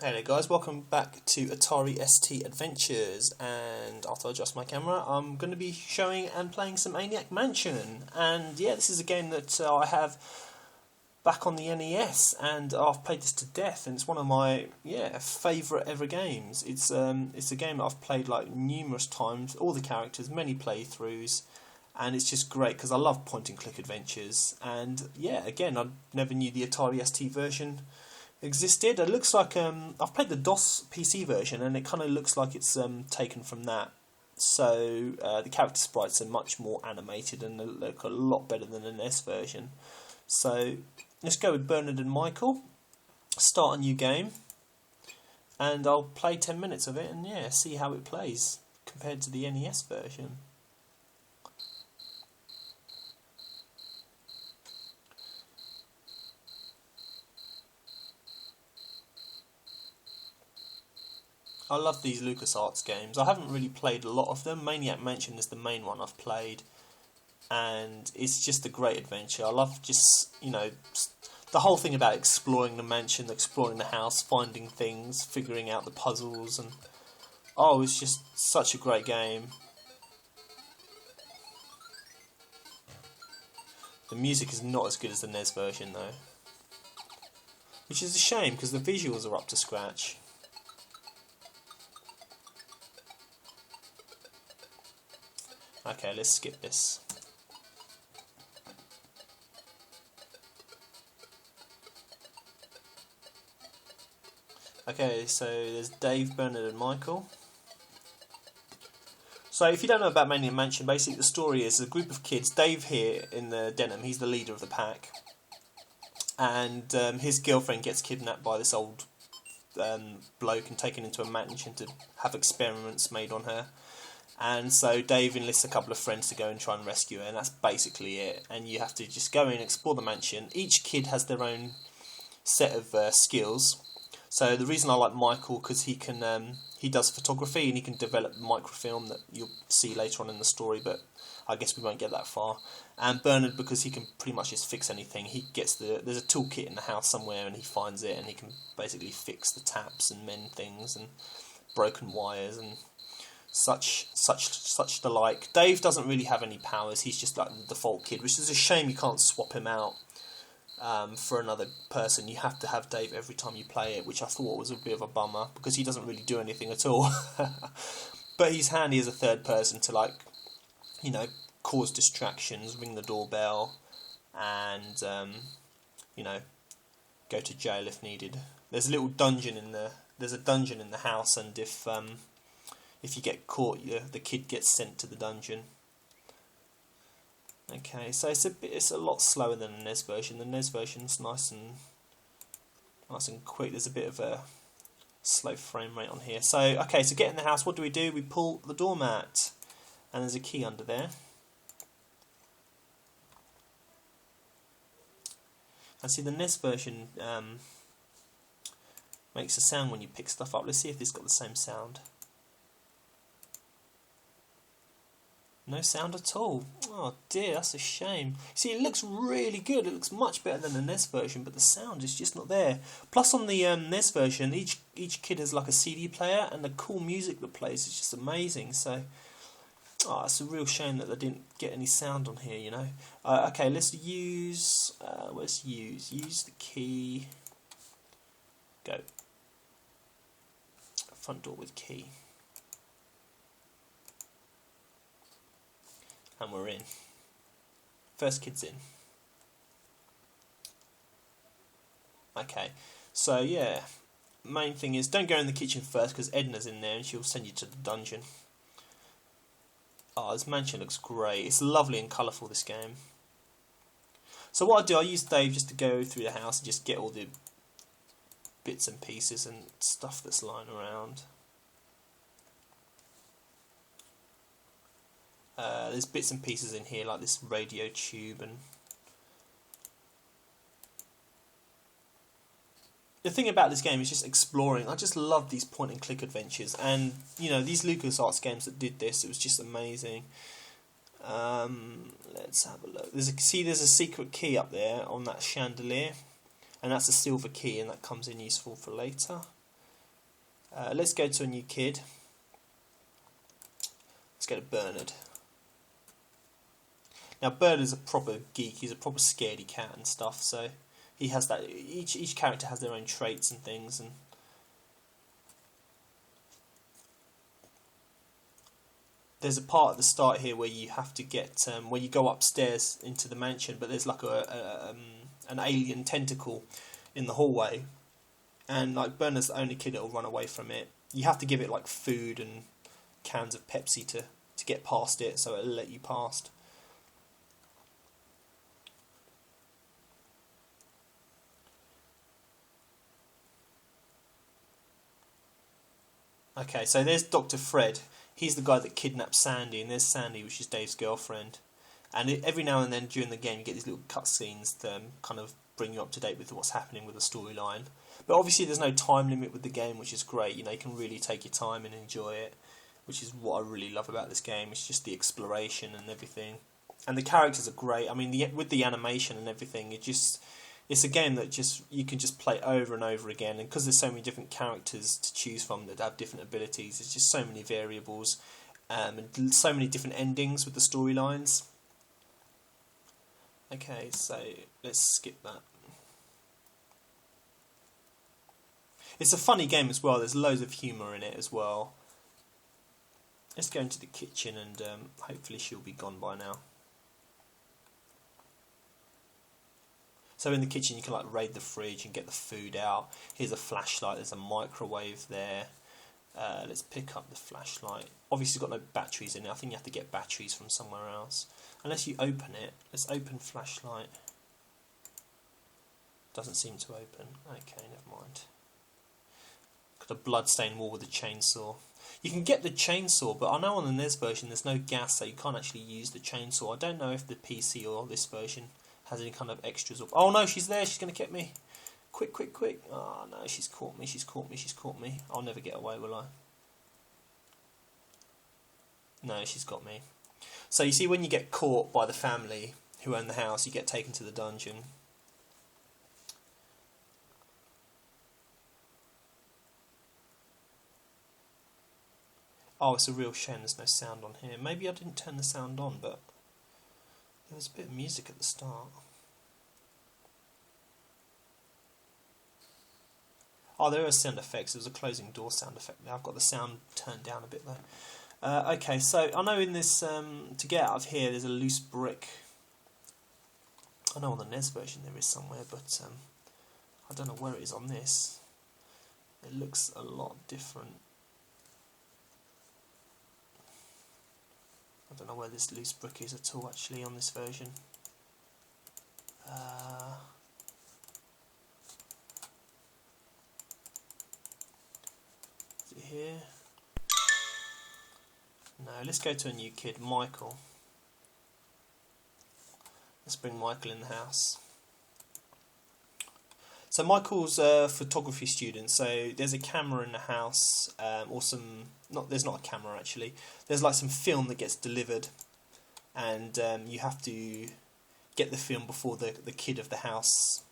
Hey there guys, welcome back to Atari ST Adventures, and after I adjust my camera I'm going to be showing and playing some Maniac Mansion. And yeah, this is a game that I have back on the NES, and I've played this to death, and it's one of my favourite ever games. It's a game that I've played like numerous times, all the characters, many playthroughs, and it's just great because I love point and click adventures. And yeah, again, I never knew the Atari ST version existed. It looks like I've played the DOS PC version, and it kind of looks like it's taken from that. So the character sprites are much more animated and they look a lot better than the NES version. So let's go with Bernard and Michael. Start a new game, and I'll play 10 minutes of it and yeah, see how it plays compared to the NES version. I love these LucasArts games. I haven't really played a lot of them. Maniac Mansion is the main one I've played, and it's just a great adventure. I love just, the whole thing about exploring the mansion, exploring the house, finding things, figuring out the puzzles, and oh, it's just such a great game. The music is not as good as the NES version though, which is a shame because the visuals are up to scratch. Okay, let's skip this. Okay, so there's Dave, Bernard and Michael. So if you don't know about Maniac Mansion, basically the story is a group of kids. Dave here in the denim, he's the leader of the pack, and his girlfriend gets kidnapped by this old bloke and taken into a mansion to have experiments made on her. And so Dave enlists a couple of friends to go and try and rescue her, and that's basically it. And you have to just go in and explore the mansion. Each kid has their own set of skills. So the reason I like Michael, because he does photography and he can develop microfilm that you'll see later on in the story, but I guess we won't get that far. And Bernard, because he can pretty much just fix anything. He gets there's a toolkit in the house somewhere and he finds it, and he can basically fix the taps and mend things and broken wires and such the like. Dave doesn't really have any powers. He's just like the default kid, which is a shame you can't swap him out for another person. You have to have Dave every time you play it, which I thought was a bit of a bummer because he doesn't really do anything at all. But he's handy as a third person to cause distractions, ring the doorbell, and go to jail if needed. There's a little dungeon in the house, and if you get caught, the kid gets sent to the dungeon. Okay, so it's a lot slower than the NES version. The NES version's nice and quick. There's a bit of a slow frame rate on here. So okay, so get in the house. What do? We pull the doormat, and there's a key under there. And see, the NES version makes a sound when you pick stuff up. Let's see if this got the same sound. No sound at all. Oh dear, that's a shame. See, it looks really good. It looks much better than the NES version, but the sound is just not there. Plus, on the NES version, each kid has like a CD player, and the cool music that plays is just amazing. So, it's a real shame that they didn't get any sound on here. Okay, let's use. Use the key. Go. Front door with key. And we're in. First kid's in. Okay, so yeah, main thing is don't go in the kitchen first because Edna's in there and she'll send you to the dungeon. Oh, this mansion looks great. It's lovely and colourful, this game. So what I do, I use Dave just to go through the house and just get all the bits and pieces and stuff that's lying around. There's bits and pieces in here like this radio tube, and the thing about this game is just exploring. I just love these point and click adventures, and these LucasArts games that did this, it was just amazing. Let's have a look. There's a secret key up there on that chandelier, and that's a silver key, and that comes in useful for later. Let's go to a new kid. Let's go to Bernard. Now Bernard's a proper geek. He's a proper scaredy cat and stuff. So he has that. Each character has their own traits and things. And there's a part at the start here where you have to get where you go upstairs into the mansion, but there's like an alien tentacle in the hallway, and like Bernard's the only kid that will run away from it. You have to give it like food and cans of Pepsi to get past it, so it'll let you past. Okay, so there's Dr. Fred. He's the guy that kidnapped Sandy, and there's Sandy, which is Dave's girlfriend. And every now and then during the game you get these little cutscenes that kind of bring you up to date with what's happening with the storyline. But obviously there's no time limit with the game, which is great. You know, you can really take your time and enjoy it, which is what I really love about this game. It's just the exploration and everything. And the characters are great. I mean, with the animation and everything, it's a game that you can just play over and over again. And because there's so many different characters to choose from that have different abilities, there's just so many variables and so many different endings with the storylines. Okay, so let's skip that. It's a funny game as well. There's loads of humour in it as well. Let's go into the kitchen and hopefully she'll be gone by now. So in the kitchen you can like raid the fridge and get the food out. Here's a flashlight, there's a microwave there. Let's pick up the flashlight. Obviously it's got no batteries in it. I think you have to get batteries from somewhere else. Unless you open it. Let's open flashlight. Doesn't seem to open. Okay, never mind. Got a blood-stained wall with a chainsaw. You can get the chainsaw, but I know on the NES version there's no gas, so you can't actually use the chainsaw. I don't know if the PC or this version has any kind of extras. Oh no, she's there, she's going to get me. Quick, quick, quick. Oh no, she's caught me, she's caught me, she's caught me. I'll never get away, will I? No, she's got me. So you see, when you get caught by the family who own the house, you get taken to the dungeon. Oh, it's a real shame there's no sound on here. Maybe I didn't turn the sound on, but there was a bit of music at the start. Oh, there are sound effects. There was a closing door sound effect there. I've got the sound turned down a bit though. Okay, so I know in this, to get out of here, there's a loose brick. I know on the NES version there is somewhere, but I don't know where it is on this. It looks a lot different. I don't know where this loose brick is at all actually on this version. Is it here? No, let's go to a new kid, Michael. Let's bring Michael in the house. So Michael's a photography student, so there's a camera in the house, or some, there's not a camera actually, there's like some film that gets delivered, and you have to get the film before the kid of the house,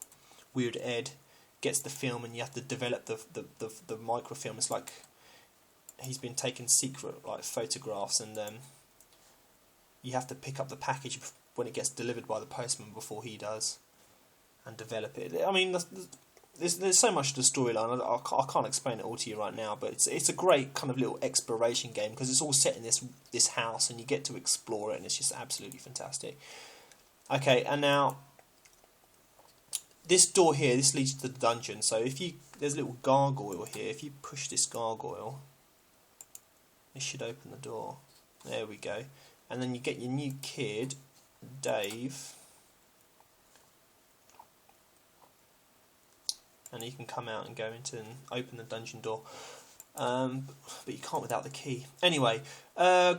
Weird Ed, gets the film, and you have to develop the microfilm. It's like he's been taking secret like photographs, and you have to pick up the package when it gets delivered by the postman before he does, and develop it. I mean, there's so much to the storyline. I can't explain it all to you right now, but it's a great kind of little exploration game because it's all set in this house, and you get to explore it, and it's just absolutely fantastic. Okay, and now this door here, this leads to the dungeon. So there's a little gargoyle here. If you push this gargoyle, it should open the door. There we go. And then you get your new kid, Dave. And you can come out and go into and open the dungeon door, but you can't without the key. Anyway,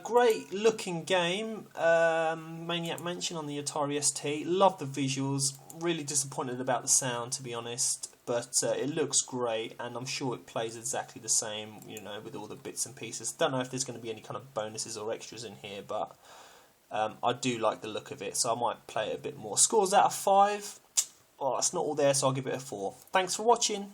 great looking game, Maniac Mansion on the Atari ST. Love the visuals. Really disappointed about the sound, to be honest, but it looks great, and I'm sure it plays exactly the same, you know, with all the bits and pieces. Don't know if there's going to be any kind of bonuses or extras in here, but I do like the look of it, so I might play it a bit more. Scores out of 5. Oh, that's not all there, so I'll give it a 4. Thanks for watching.